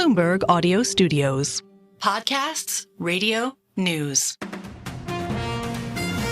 Bloomberg Audio Studios. Podcasts, radio, news.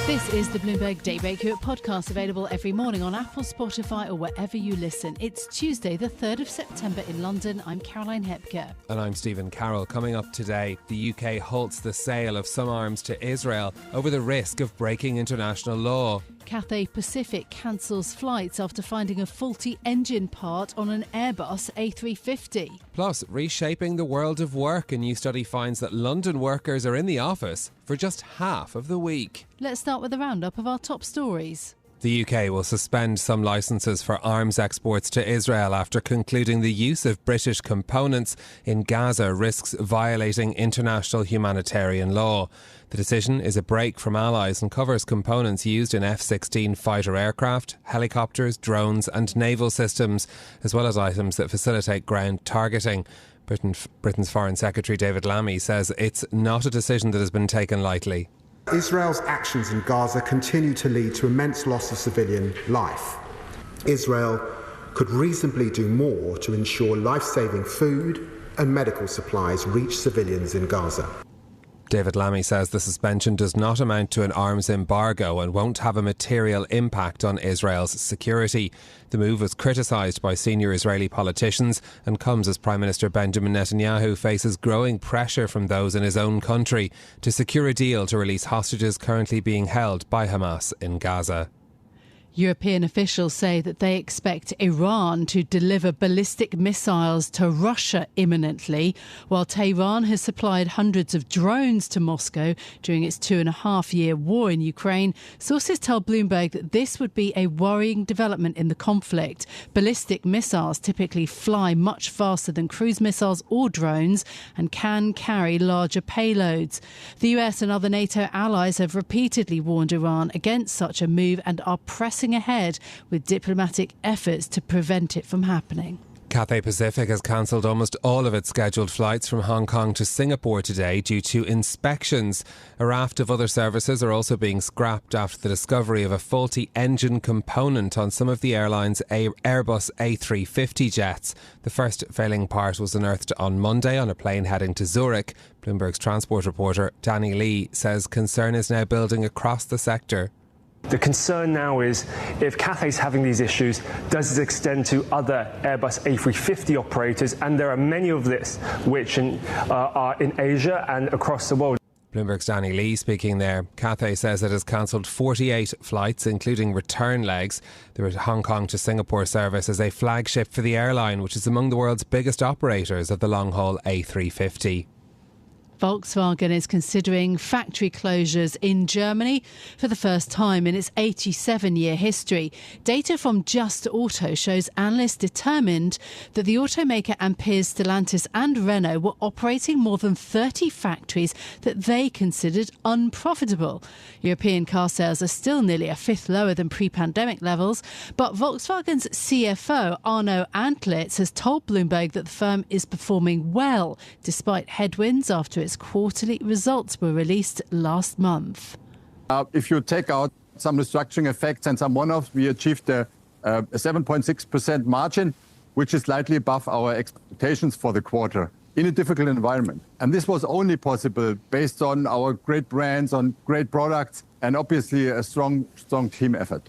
This is the Bloomberg Daybreak podcast, available every morning on Apple, Spotify or wherever you listen. It's Tuesday, the 3rd of September in London. I'm Caroline Hepker. And I'm Stephen Carroll. Coming up today, the UK halts the sale of some arms to Israel over the risk of breaking international law. Cathay Pacific cancels flights after finding a faulty engine part on an Airbus A350. Plus, reshaping the world of work. A new study finds that London workers are in the office for just half of the week. Let's start with a roundup of our top stories. The UK will suspend some licences for arms exports to Israel after concluding the use of British components in Gaza risks violating international humanitarian law. The decision is a break from allies and covers components used in F-16 fighter aircraft, helicopters, drones and naval systems, as well as items that facilitate ground targeting. Britain's Foreign Secretary David Lammy says it's not a decision that has been taken lightly. Israel's actions in Gaza continue to lead to immense loss of civilian life. Israel could reasonably do more to ensure life-saving food and medical supplies reach civilians in Gaza. David Lammy says the suspension does not amount to an arms embargo and won't have a material impact on Israel's security. The move was criticised by senior Israeli politicians and comes as Prime Minister Benjamin Netanyahu faces growing pressure from those in his own country to secure a deal to release hostages currently being held by Hamas in Gaza. European officials say that they expect Iran to deliver ballistic missiles to Russia imminently, while Tehran has supplied hundreds of drones to Moscow during its 2.5-year war in Ukraine. Sources tell Bloomberg that this would be a worrying development in the conflict. Ballistic missiles typically fly much faster than cruise missiles or drones and can carry larger payloads. The US and other NATO allies have repeatedly warned Iran against such a move and are pressing ahead with diplomatic efforts to prevent it from happening. Cathay Pacific has cancelled almost all of its scheduled flights from Hong Kong to Singapore today due to inspections. A raft of other services are also being scrapped after the discovery of a faulty engine component on some of the airline's Airbus A350 jets. The first failing part was unearthed on Monday on a plane heading to Zurich. Bloomberg's transport reporter Danny Lee says concern is now building across the sector. The concern now is if Cathay's having these issues, does it extend to other Airbus A350 operators? And there are many of this which are in Asia and across the world. Bloomberg's Danny Lee speaking there. Cathay says it has cancelled 48 flights, including return legs. The Hong Kong to Singapore service is a flagship for the airline, which is among the world's biggest operators of the long-haul A350. Volkswagen is considering factory closures in Germany for the first time in its 87-year history. Data from Just Auto shows analysts determined that the automaker and peers Stellantis and Renault were operating more than 30 factories that they considered unprofitable. European car sales are still nearly a fifth lower than pre-pandemic levels, but Volkswagen's CFO Arno Antlitz has told Bloomberg that the firm is performing well despite headwinds after its quarterly results were released last month. If you take out some restructuring effects and some one-offs, we achieved a 7.6% margin, which is slightly above our expectations for the quarter in a difficult environment. And this was only possible based on our great brands, on great products, and obviously a strong team effort.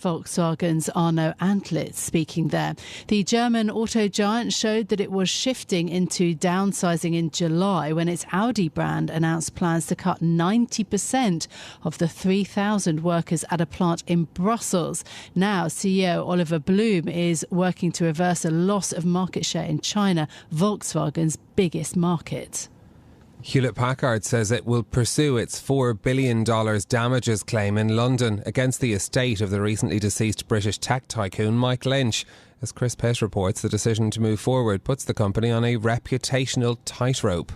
Volkswagen's Arno Antlitz speaking there. The German auto giant showed that it was shifting into downsizing in July when its Audi brand announced plans to cut 90% of the 3,000 workers at a plant in Brussels. Now, CEO Oliver Blume is working to reverse a loss of market share in China, Volkswagen's biggest market. Hewlett Packard says it will pursue its $4 billion damages claim in London against the estate of the recently deceased British tech tycoon Mike Lynch. As Chris Pitt reports, the decision to move forward puts the company on a reputational tightrope.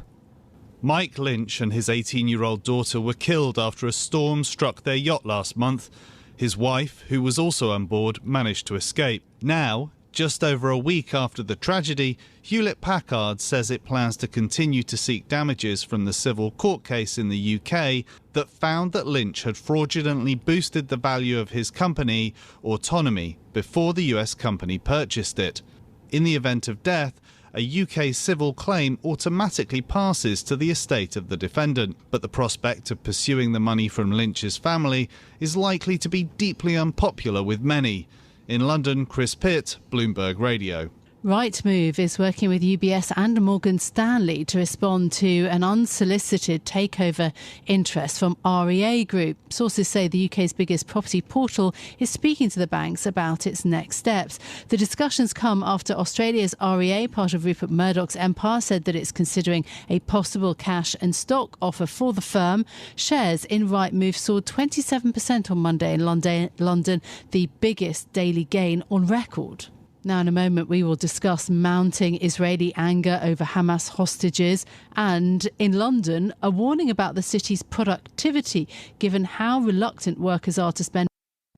Mike Lynch and his 18-year-old daughter were killed after a storm struck their yacht last month. His wife, who was also on board, managed to escape. Now, just over a week after the tragedy, Hewlett Packard says it plans to continue to seek damages from the civil court case in the UK that found that Lynch had fraudulently boosted the value of his company, Autonomy, before the US company purchased it. In the event of death, a UK civil claim automatically passes to the estate of the defendant. But the prospect of pursuing the money from Lynch's family is likely to be deeply unpopular with many. In London, Chris Pitt, Bloomberg Radio. Rightmove is working with UBS and Morgan Stanley to respond to an unsolicited takeover interest from REA Group. Sources say the UK's biggest property portal is speaking to the banks about its next steps. The discussions come after Australia's REA, part of Rupert Murdoch's empire, said that it's considering a possible cash and stock offer for the firm. Shares in Rightmove soared 27% on Monday in London, the biggest daily gain on record. Now, in a moment, we will discuss mounting Israeli anger over Hamas hostages and, in London, a warning about the city's productivity, given how reluctant workers are to spend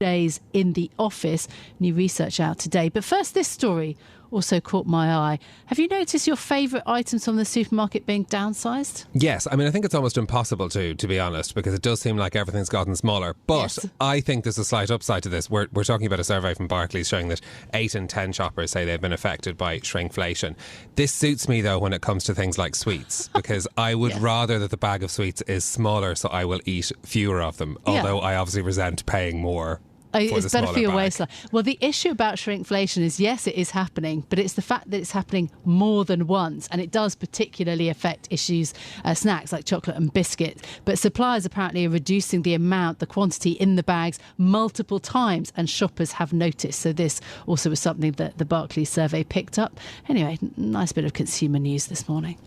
days in the office. New research out today. But first, this story also caught my eye. Have you noticed your favourite items from the supermarket being downsized? Yes, I mean, I think it's almost impossible to be honest, because it does seem like everything's gotten smaller. But yes. I think there's a slight upside to this. We're talking about a survey from Barclays showing that 8 in 10 shoppers say they've been affected by shrinkflation. This suits me, though, when it comes to things like sweets, because I would rather that the bag of sweets is smaller so I will eat fewer of them, although I obviously resent paying more. It's better for your waistline. Well, the issue about shrinkflation is, yes, it is happening, but it's the fact that it's happening more than once, and it does particularly affect snacks like chocolate and biscuits. But suppliers apparently are reducing the quantity in the bags multiple times, and shoppers have noticed. So this also was something that the Barclays survey picked up. Anyway, nice bit of consumer news this morning.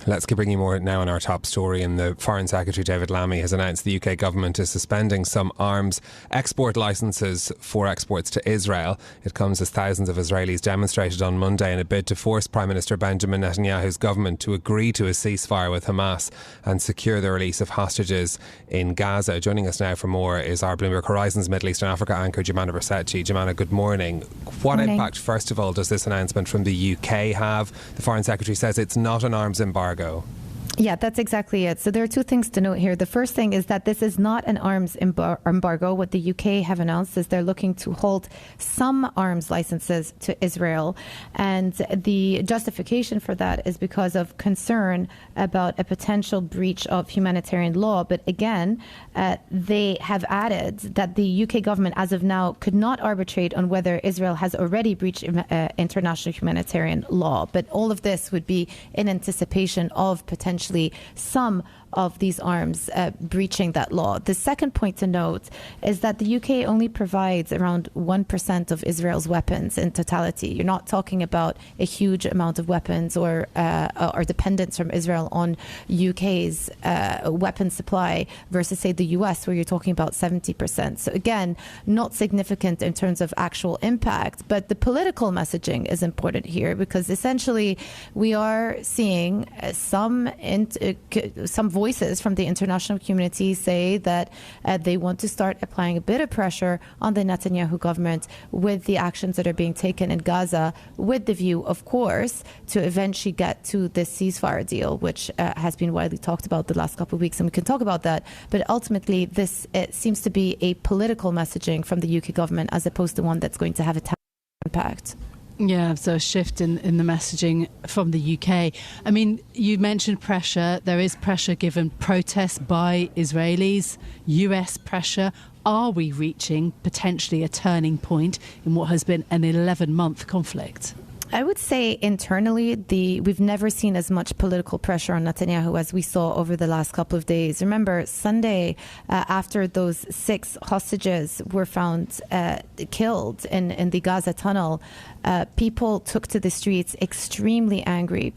Let's bring you more now on our top story. And the Foreign Secretary David Lammy has announced the UK government is suspending some arms export licences for exports to Israel. It comes as thousands of Israelis demonstrated on Monday in a bid to force Prime Minister Benjamin Netanyahu's government to agree to a ceasefire with Hamas and secure the release of hostages in Gaza. Joining us now for more is our Bloomberg Horizons Middle East and Africa anchor, Jemana Bersetchi. Jemana, good morning. What impact, first of all, does this announcement from the UK have? The Foreign Secretary says it's not an arms embargo. Yeah, that's exactly it. So there are two things to note here. The first thing is that this is not an arms embargo. What the UK have announced is they're looking to hold some arms licenses to Israel. And the justification for that is because of concern about a potential breach of humanitarian law. But again, they have added that the UK government, as of now, could not arbitrate on whether Israel has already breached international humanitarian law. But all of this would be in anticipation of potentially some of these arms breaching that law. The second point to note is that the UK only provides around 1% of Israel's weapons in totality. You're not talking about a huge amount of weapons or dependence from Israel on UK's weapon supply versus, say, the US, where you're talking about 70%. So again, not significant in terms of actual impact, but the political messaging is important here, because essentially we are seeing some voices from the international community say that they want to start applying a bit of pressure on the Netanyahu government with the actions that are being taken in Gaza, with the view, of course, to eventually get to this ceasefire deal, which has been widely talked about the last couple of weeks, and we can talk about that. But ultimately, this seems to be a political messaging from the UK government as opposed to one that's going to have a impact. Yeah, so a shift in the messaging from the UK. I mean, you mentioned pressure. There is pressure given protests by Israelis, US pressure. Are we reaching potentially a turning point in what has been an 11-month conflict? I would say internally, we've never seen as much political pressure on Netanyahu as we saw over the last couple of days. Remember, Sunday, after those 6 hostages were found killed in the Gaza tunnel, people took to the streets extremely angry,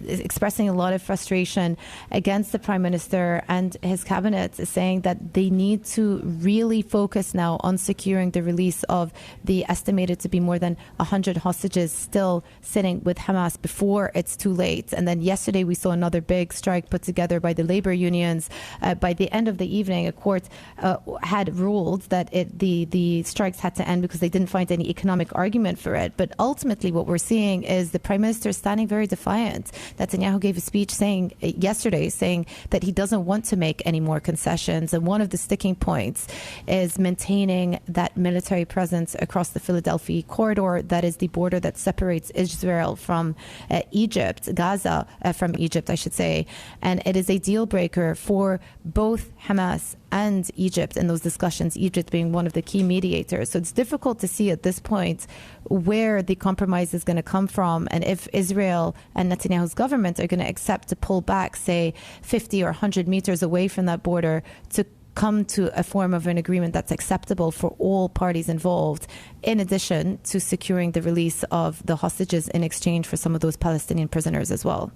expressing a lot of frustration against the Prime Minister and his cabinet, saying that they need to really focus now on securing the release of the estimated to be more than 100 hostages still sitting with Hamas before it's too late. And then yesterday we saw another big strike put together by the labor unions. By the end of the evening, a court had ruled that the strikes had to end because they didn't find any economic argument for it. But ultimately what we're seeing is the Prime Minister standing very defiant. Netanyahu gave a speech yesterday saying that he doesn't want to make any more concessions. And one of the sticking points is maintaining that military presence across the Philadelphia corridor. That is the border that separates separates Israel from Gaza from Egypt, I should say. And it is a deal breaker for both Hamas and Egypt in those discussions, Egypt being one of the key mediators. So it's difficult to see at this point where the compromise is going to come from, and if Israel and Netanyahu's government are going to accept to pull back, say, 50 or 100 meters away from that border to come to a form of an agreement that's acceptable for all parties involved, in addition to securing the release of the hostages in exchange for some of those Palestinian prisoners as well.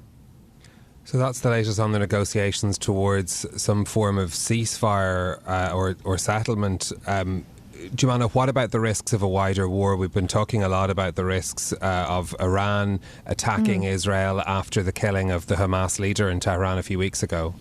So that's the latest on the negotiations towards some form of ceasefire or settlement. Jumana, what about the risks of a wider war? We've been talking a lot about the risks of Iran attacking Israel after the killing of the Hamas leader in Tehran a few weeks ago.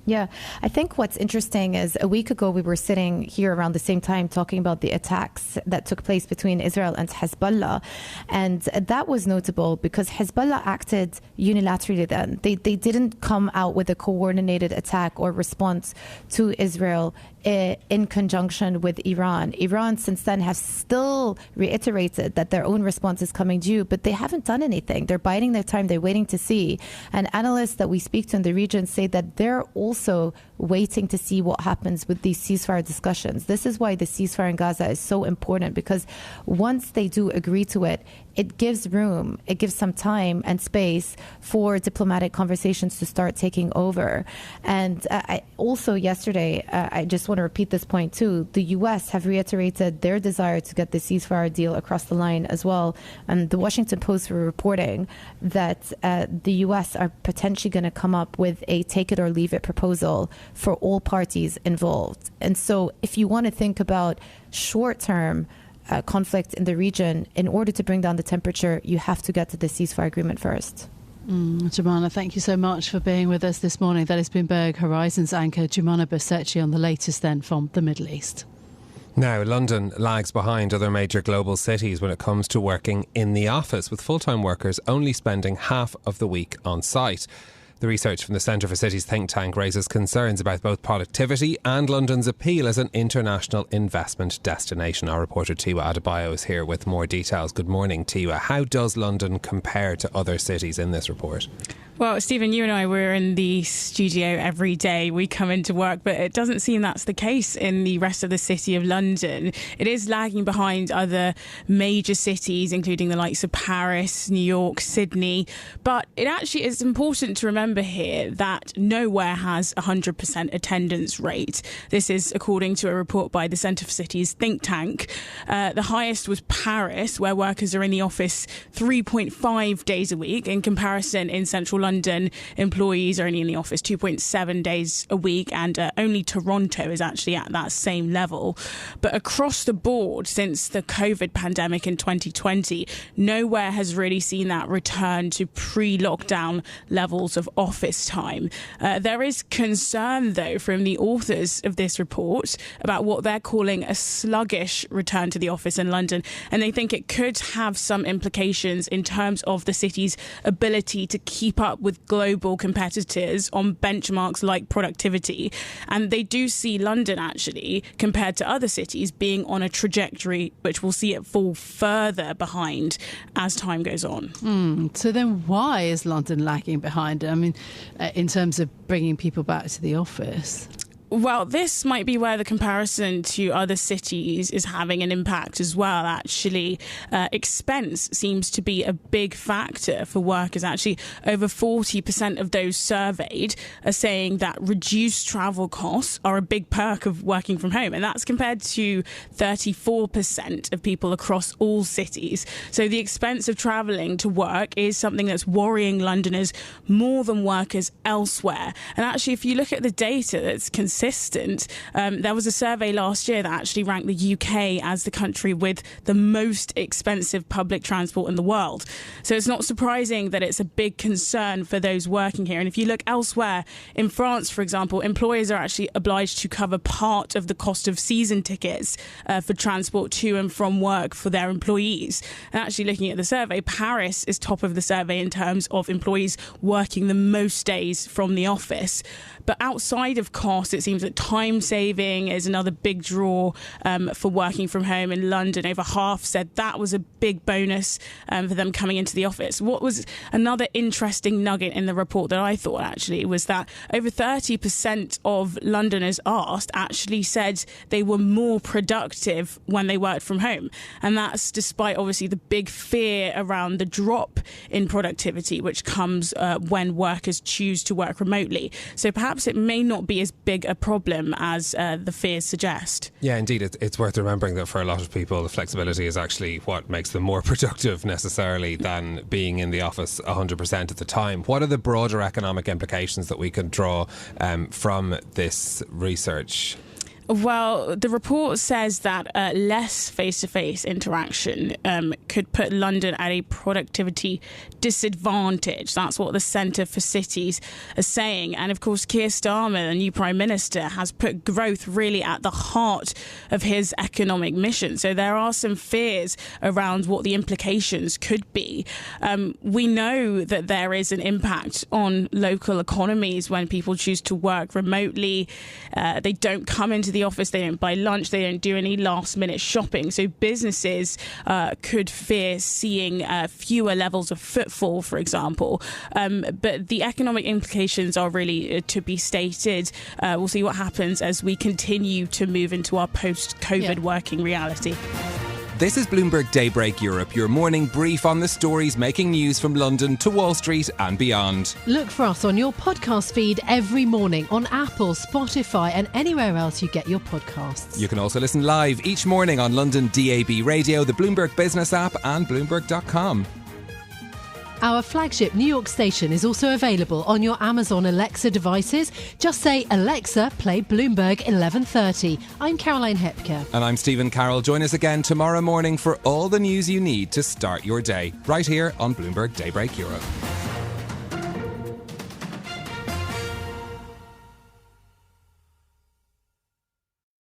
Yeah, I think what's interesting is a week ago we were sitting here around the same time talking about the attacks that took place between Israel and Hezbollah. And that was notable because Hezbollah acted unilaterally then. They didn't come out with a coordinated attack or response to Israel in conjunction with Iran. Iran since then has still reiterated that their own response is coming due, but they haven't done anything. They're biding their time. They're waiting to see. And analysts that we speak to in the region say that they're also waiting to see what happens with these ceasefire discussions. This is why the ceasefire in Gaza is so important, because once they do agree to it, it gives room, it gives some time and space for diplomatic conversations to start taking over. And also yesterday, I just want to repeat this point too, the US have reiterated their desire to get the ceasefire deal across the line as well. And the Washington Post were reporting that the US are potentially going to come up with a take it or leave it proposal for all parties involved. And so if you want to think about short-term conflict in the region, in order to bring down the temperature, you have to get to the ceasefire agreement first. Jumana, thank you so much for being with us this morning. That is Bloomberg Horizons anchor Jumana Bercecci on the latest then from the Middle East. Now, London lags behind other major global cities when it comes to working in the office, with full-time workers only spending half of the week on site. The research from the Centre for Cities think tank raises concerns about both productivity and London's appeal as an international investment destination. Our reporter Tiwa Adebayo is here with more details. Good morning, Tiwa. How does London compare to other cities in this report? Well, Stephen, you and I, we're in the studio every day. We come into work, but it doesn't seem that's the case in the rest of the city of London. It is lagging behind other major cities, including the likes of Paris, New York, Sydney. But it actually is important to remember here that nowhere has 100% attendance rate. This is according to a report by the Centre for Cities think tank. The highest was Paris, where workers are in the office 3.5 days a week. In comparison, in central London, employees are only in the office 2.7 days a week, and only Toronto is actually at that same level. But across the board, since the COVID pandemic in 2020, nowhere has really seen that return to pre-lockdown levels of office time. There is concern, though, from the authors of this report about what they're calling a sluggish return to the office in London, and they think it could have some implications in terms of the city's ability to keep up with global competitors on benchmarks like productivity. And they do see London, actually, compared to other cities, being on a trajectory which will see it fall further behind as time goes on. So then why is London lagging behind? I mean, in terms of bringing people back to the office? Well, this might be where the comparison to other cities is having an impact as well, actually. Expense seems to be a big factor for workers. Actually, over 40% of those surveyed are saying that reduced travel costs are a big perk of working from home. And that's compared to 34% of people across all cities. So the expense of travelling to work is something that's worrying Londoners more than workers elsewhere. And actually, if you look at the data that's consistent, there was a survey last year that actually ranked the UK as the country with the most expensive public transport in the world. So it's not surprising that it's a big concern for those working here. And if you look elsewhere, in France, for example, employers are actually obliged to cover part of the cost of season tickets for transport to and from work for their employees. And actually, looking at the survey, Paris is top of the survey in terms of employees working the most days from the office. But outside of cost, it seems seems that time saving is another big draw for working from home. In London, over half said that was a big bonus for them coming into the office. What was another interesting nugget in the report that I thought actually was that over 30% of Londoners asked actually said they were more productive when they worked from home. And that's despite obviously the big fear around the drop in productivity, which comes when workers choose to work remotely. So perhaps it may not be as big a problem as the fears suggest. Yeah, indeed. It's worth remembering that for a lot of people, the flexibility is actually what makes them more productive necessarily than being in the office 100% of the time. What are the broader economic implications that we can draw from this research? Well, the report says that less face-to-face interaction could put London at a productivity disadvantage. That's what the Centre for Cities is saying. And of course, Keir Starmer, the new Prime Minister, has put growth really at the heart of his economic mission. So there are some fears around what the implications could be. We know that there is an impact on local economies when people choose to work remotely. They don't come into the office, they don't buy lunch, they don't do any last minute shopping. So businesses could fear seeing fewer levels of footfall, for example. But the economic implications are really to be stated. We'll see what happens as we continue to move into our post-COVID working reality. This is Bloomberg Daybreak Europe, your morning brief on the stories making news from London to Wall Street and beyond. Look for us on your podcast feed every morning on Apple, Spotify and anywhere else you get your podcasts. You can also listen live each morning on London DAB Radio, the Bloomberg Business app and Bloomberg.com. Our flagship New York station is also available on your Amazon Alexa devices. Just say, Alexa, play Bloomberg 1130. I'm Caroline Hepker. And I'm Stephen Carroll. Join us again tomorrow morning for all the news you need to start your day, right here on Bloomberg Daybreak Europe.